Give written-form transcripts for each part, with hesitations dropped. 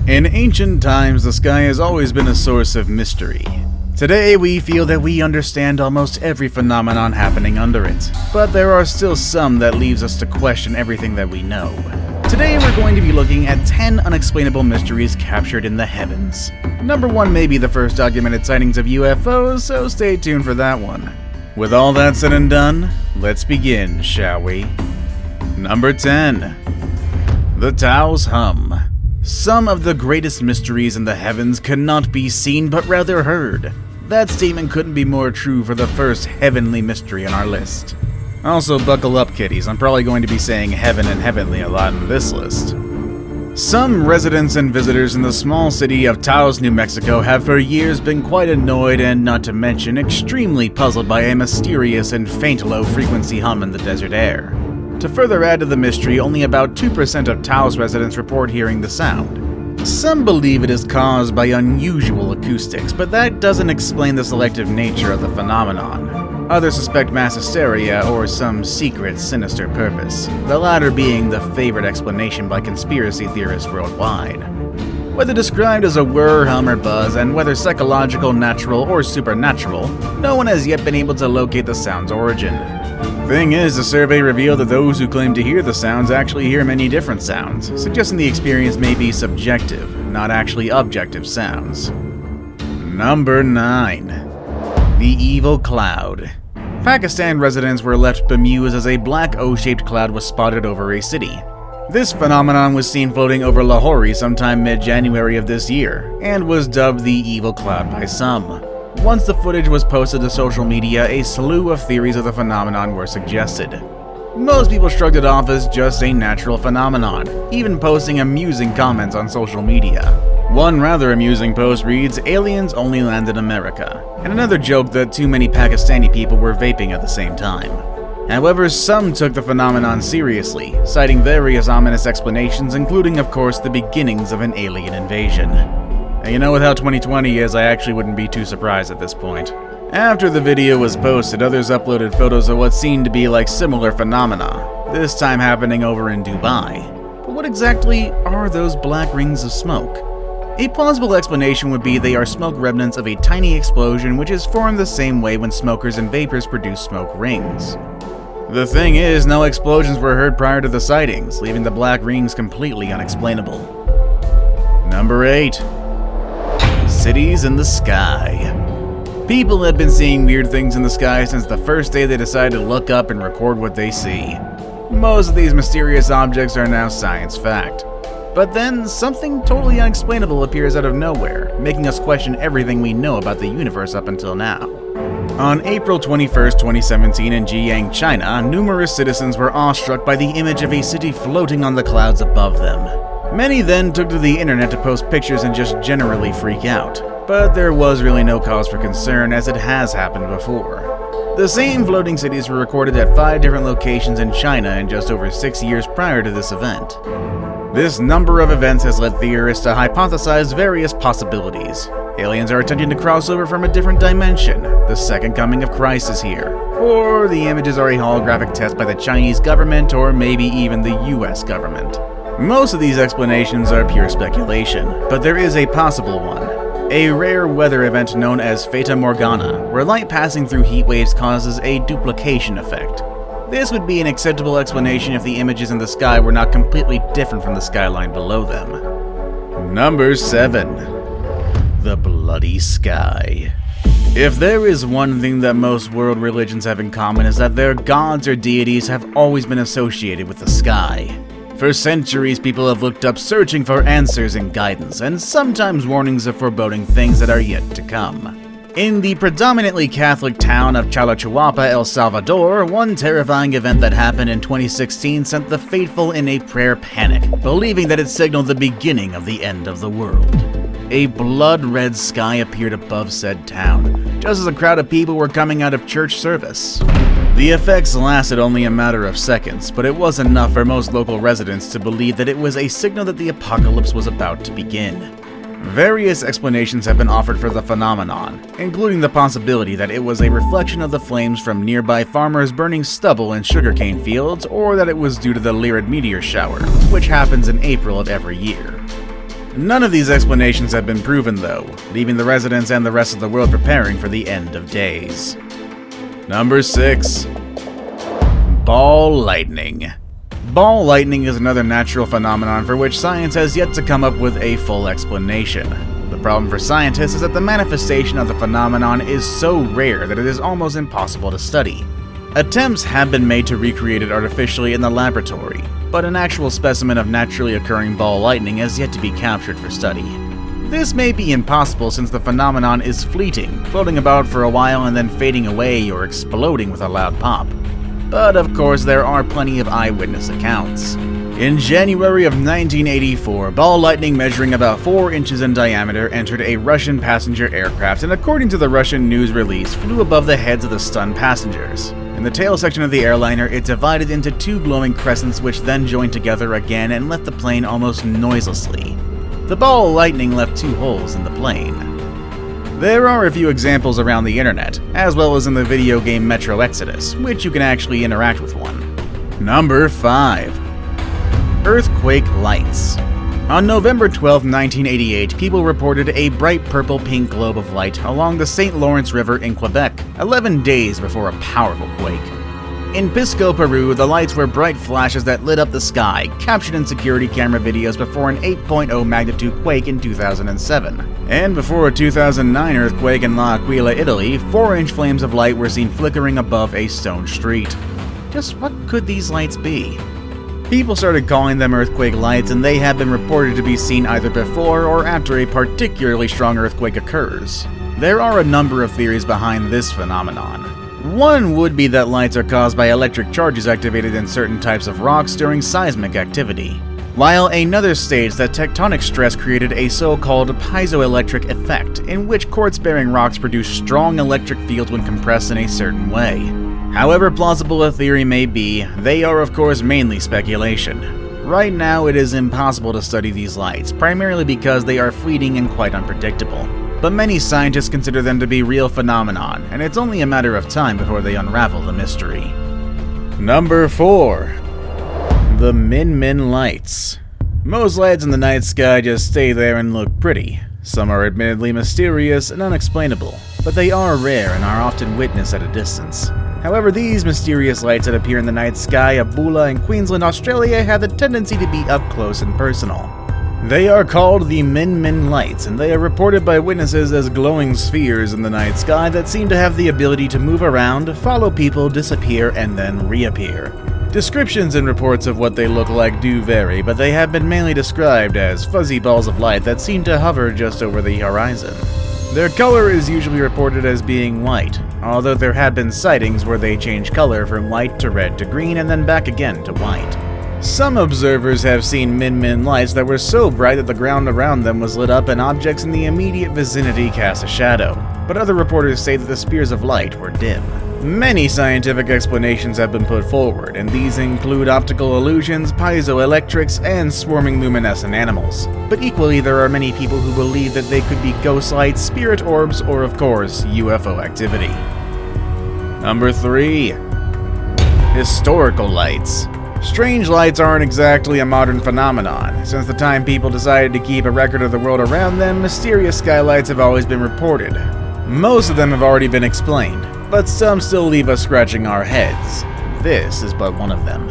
In ancient times, the sky has always been a source of mystery. Today, we feel that we understand almost every phenomenon happening under it, but there are still some that leaves us to question everything that we know. Today, we're going to be looking at 10 unexplainable mysteries captured in the heavens. Number 1 may be the first documented sightings of UFOs, so stay tuned for that one. With all that said and done, let's begin, shall we? Number 10. The Taos Hum. Some of the greatest mysteries in the heavens cannot be seen but rather heard. That statement couldn't be more true for the first heavenly mystery on our list. Also, buckle up, kiddies, I'm probably going to be saying heaven and heavenly a lot in this list. Some residents and visitors in the small city of Taos, New Mexico have for years been quite annoyed and, not to mention, extremely puzzled by a mysterious and faint low-frequency hum in the desert air. To further add to the mystery, only about 2% of Taos residents report hearing the sound. Some believe it is caused by unusual acoustics, but that doesn't explain the selective nature of the phenomenon. Others suspect mass hysteria or some secret, sinister purpose, the latter being the favorite explanation by conspiracy theorists worldwide. Whether described as a whir, hum, or buzz, and whether psychological, natural, or supernatural, no one has yet been able to locate the sound's origin. Thing is, the survey revealed that those who claim to hear the sounds actually hear many different sounds, suggesting the experience may be subjective, not actually objective sounds. Number 9. The Evil Cloud. Pakistan residents were left bemused as a black O-shaped cloud was spotted over a city. This phenomenon was seen floating over Lahore sometime mid-January of this year, and was dubbed the Evil Cloud by some. Once the footage was posted to social media, a slew of theories of the phenomenon were suggested. Most people shrugged it off as just a natural phenomenon, even posting amusing comments on social media. One rather amusing post reads, "Aliens only land in America," and another joked that too many Pakistani people were vaping at the same time. However, some took the phenomenon seriously, citing various ominous explanations, including, of course, the beginnings of an alien invasion. And you know, with how 2020 is, I actually wouldn't be too surprised at this point. After the video was posted, others uploaded photos of what seemed to be like similar phenomena, this time happening over in Dubai. But what exactly are those black rings of smoke? A plausible explanation would be they are smoke remnants of a tiny explosion which is formed the same way when smokers and vapors produce smoke rings. The thing is, no explosions were heard prior to the sightings, leaving the black rings completely unexplainable. Number 8. Cities in the sky. People have been seeing weird things in the sky since the first day they decided to look up and record what they see. Most of these mysterious objects are now science fact. But then, something totally unexplainable appears out of nowhere, making us question everything we know about the universe up until now. On April 21, 2017 in Jiang, China, numerous citizens were awestruck by the image of a city floating on the clouds above them. Many then took to the internet to post pictures and just generally freak out, but there was really no cause for concern as it has happened before. The same floating cities were recorded at 5 different locations in China in just over 6 years prior to this event. This number of events has led theorists to hypothesize various possibilities. Aliens are attempting to cross over from a different dimension, the second coming of Christ is here, or the images are a holographic test by the Chinese government or maybe even the US government. Most of these explanations are pure speculation, but there is a possible one. A rare weather event known as Fata Morgana, where light passing through heat waves causes a duplication effect. This would be an acceptable explanation if the images in the sky were not completely different from the skyline below them. Number 7. The Bloody Sky. If there is one thing that most world religions have in common is that their gods or deities have always been associated with the sky. For centuries, people have looked up searching for answers and guidance, and sometimes warnings of foreboding things that are yet to come. In the predominantly Catholic town of Chalchuapa, El Salvador, one terrifying event that happened in 2016 sent the faithful in a prayer panic, believing that it signaled the beginning of the end of the world. A blood-red sky appeared above said town, just as a crowd of people were coming out of church service. The effects lasted only a matter of seconds, but it was enough for most local residents to believe that it was a signal that the apocalypse was about to begin. Various explanations have been offered for the phenomenon, including the possibility that it was a reflection of the flames from nearby farmers burning stubble in sugarcane fields, or that it was due to the Lyrid meteor shower, which happens in April of every year. None of these explanations have been proven though, leaving the residents and the rest of the world preparing for the end of days. Number 6. Ball lightning. Ball lightning is another natural phenomenon for which science has yet to come up with a full explanation. The problem for scientists is that the manifestation of the phenomenon is so rare that it is almost impossible to study. Attempts have been made to recreate it artificially in the laboratory, but an actual specimen of naturally occurring ball lightning has yet to be captured for study. This may be impossible since the phenomenon is fleeting, floating about for a while and then fading away or exploding with a loud pop. But of course, there are plenty of eyewitness accounts. In January of 1984, ball lightning measuring about 4 inches in diameter entered a Russian passenger aircraft and, according to the Russian news release, flew above the heads of the stunned passengers. In the tail section of the airliner, it divided into 2 glowing crescents which then joined together again and left the plane almost noiselessly. The ball lightning left 2 holes in the plane. There are a few examples around the internet, as well as in the video game Metro Exodus, which you can actually interact with one. Number 5. Earthquake lights. On November 12, 1988, people reported a bright purple-pink globe of light along the St. Lawrence River in Quebec, 11 days before a powerful quake. In Pisco, Peru, the lights were bright flashes that lit up the sky, captured in security camera videos before an 8.0 magnitude quake in 2007. And before a 2009 earthquake in L'Aquila, Italy, 4-inch flames of light were seen flickering above a stone street. Just what could these lights be? People started calling them earthquake lights, and they have been reported to be seen either before or after a particularly strong earthquake occurs. There are a number of theories behind this phenomenon. One would be that lights are caused by electric charges activated in certain types of rocks during seismic activity, while another states that tectonic stress created a so-called piezoelectric effect, in which quartz-bearing rocks produce strong electric fields when compressed in a certain way. However plausible a theory may be, they are of course mainly speculation. Right now it is impossible to study these lights, primarily because they are fleeting and quite unpredictable. But many scientists consider them to be real phenomenon, and it's only a matter of time before they unravel the mystery. Number 4. The Min Min lights. Most lights in the night sky just stay there and look pretty. Some are admittedly mysterious and unexplainable, but they are rare and are often witnessed at a distance. However, these mysterious lights that appear in the night sky of Bula in Queensland, Australia have the tendency to be up close and personal. They are called the Min Min lights, and they are reported by witnesses as glowing spheres in the night sky that seem to have the ability to move around, follow people, disappear, and then reappear. Descriptions and reports of what they look like do vary, but they have been mainly described as fuzzy balls of light that seem to hover just over the horizon. Their color is usually reported as being white, although there have been sightings where they change color from white to red to green and then back again to white. Some observers have seen Min Min lights that were so bright that the ground around them was lit up and objects in the immediate vicinity cast a shadow, but other reporters say that the spears of light were dim. Many scientific explanations have been put forward, and these include optical illusions, piezoelectrics, and swarming luminescent animals. But equally, there are many people who believe that they could be ghost lights, spirit orbs, or of course, UFO activity. Number 3. Historical lights. Strange lights aren't exactly a modern phenomenon. Since the time people decided to keep a record of the world around them, mysterious skylights have always been reported. Most of them have already been explained, but some still leave us scratching our heads. This is but one of them.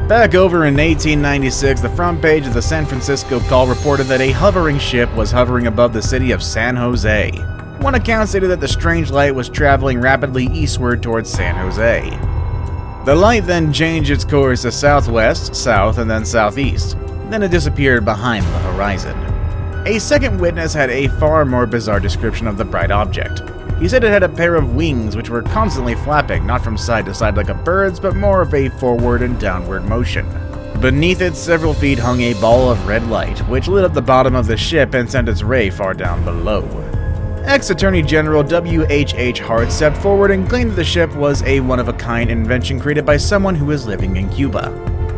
Back over in 1896, the front page of the San Francisco Call reported that a hovering ship was hovering above the city of San Jose. One account stated that the strange light was traveling rapidly eastward towards San Jose. The light then changed its course to southwest, south, and then southeast. Then it disappeared behind the horizon. A second witness had a far more bizarre description of the bright object. He said it had a pair of wings which were constantly flapping, not from side to side like a bird's, but more of a forward and downward motion. Beneath it, several feet hung a ball of red light, which lit up the bottom of the ship and sent its ray far down below. Ex-Attorney General W.H.H. Hart stepped forward and claimed that the ship was a one-of-a-kind invention created by someone who was living in Cuba.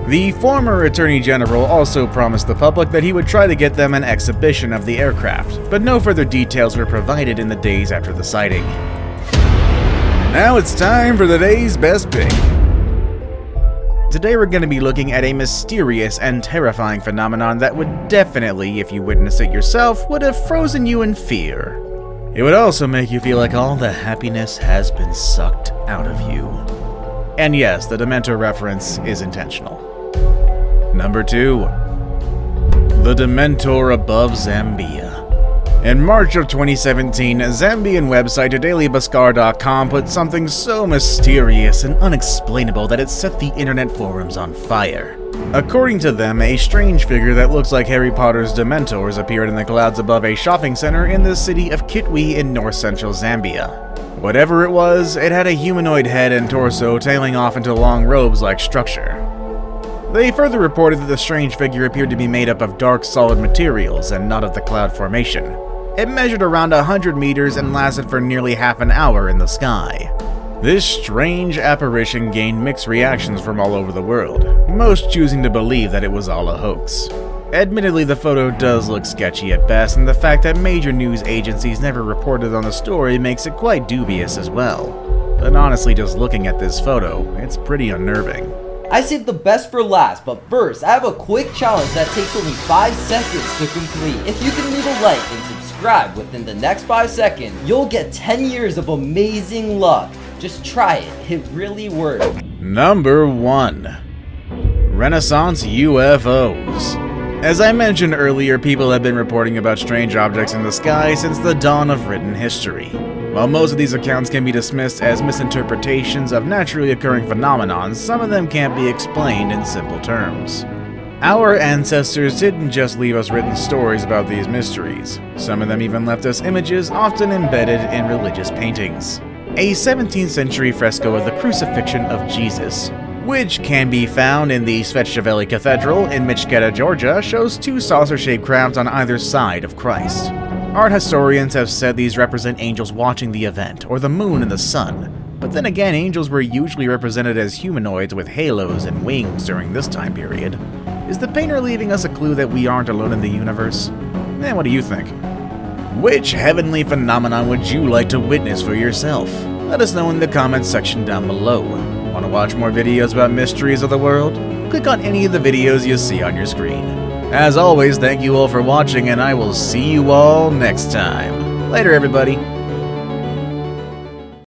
The former Attorney General also promised the public that he would try to get them an exhibition of the aircraft, but no further details were provided in the days after the sighting. Now it's time for the day's best pick. Today we're going to be looking at a mysterious and terrifying phenomenon that would definitely, if you witnessed it yourself, would have frozen you in fear. It would also make you feel like all the happiness has been sucked out of you. And yes, the Dementor reference is intentional. Number 2. The Dementor above Zambia. In March of 2017, Zambian website DailyBaskar.com put something so mysterious and unexplainable that it set the internet forums on fire. According to them, a strange figure that looks like Harry Potter's Dementors appeared in the clouds above a shopping center in the city of Kitwe in north-central Zambia. Whatever it was, it had a humanoid head and torso tailing off into long robes-like structure. They further reported that the strange figure appeared to be made up of dark, solid materials and not of the cloud formation. It measured around 100 meters and lasted for nearly half an hour in the sky. This strange apparition gained mixed reactions from all over the world, most choosing to believe that it was all a hoax. Admittedly, the photo does look sketchy at best, and the fact that major news agencies never reported on the story makes it quite dubious as well. But honestly, just looking at this photo, it's pretty unnerving. I saved the best for last, but first, I have a quick challenge that takes only 5 seconds to complete. If you can leave a like and subscribe within the next 5 seconds, you'll get 10 years of amazing luck. Just try it, it really works. Number 1. Renaissance UFOs. As I mentioned earlier, people have been reporting about strange objects in the sky since the dawn of written history. While most of these accounts can be dismissed as misinterpretations of naturally occurring phenomena, some of them can't be explained in simple terms. Our ancestors didn't just leave us written stories about these mysteries. Some of them even left us images often embedded in religious paintings. A 17th century fresco of the Crucifixion of Jesus, which can be found in the Svetshaveli Cathedral in Michketa, Georgia, shows 2 saucer-shaped crowns on either side of Christ. Art historians have said these represent angels watching the event, or the moon and the sun. But then again, angels were usually represented as humanoids with halos and wings during this time period. Is the painter leaving us a clue that we aren't alone in the universe? What do you think? Which heavenly phenomenon would you like to witness for yourself? Let us know in the comments section down below. Want to watch more videos about mysteries of the world? Click on any of the videos you see on your screen. As always, thank you all for watching, and I will see you all next time. Later, everybody.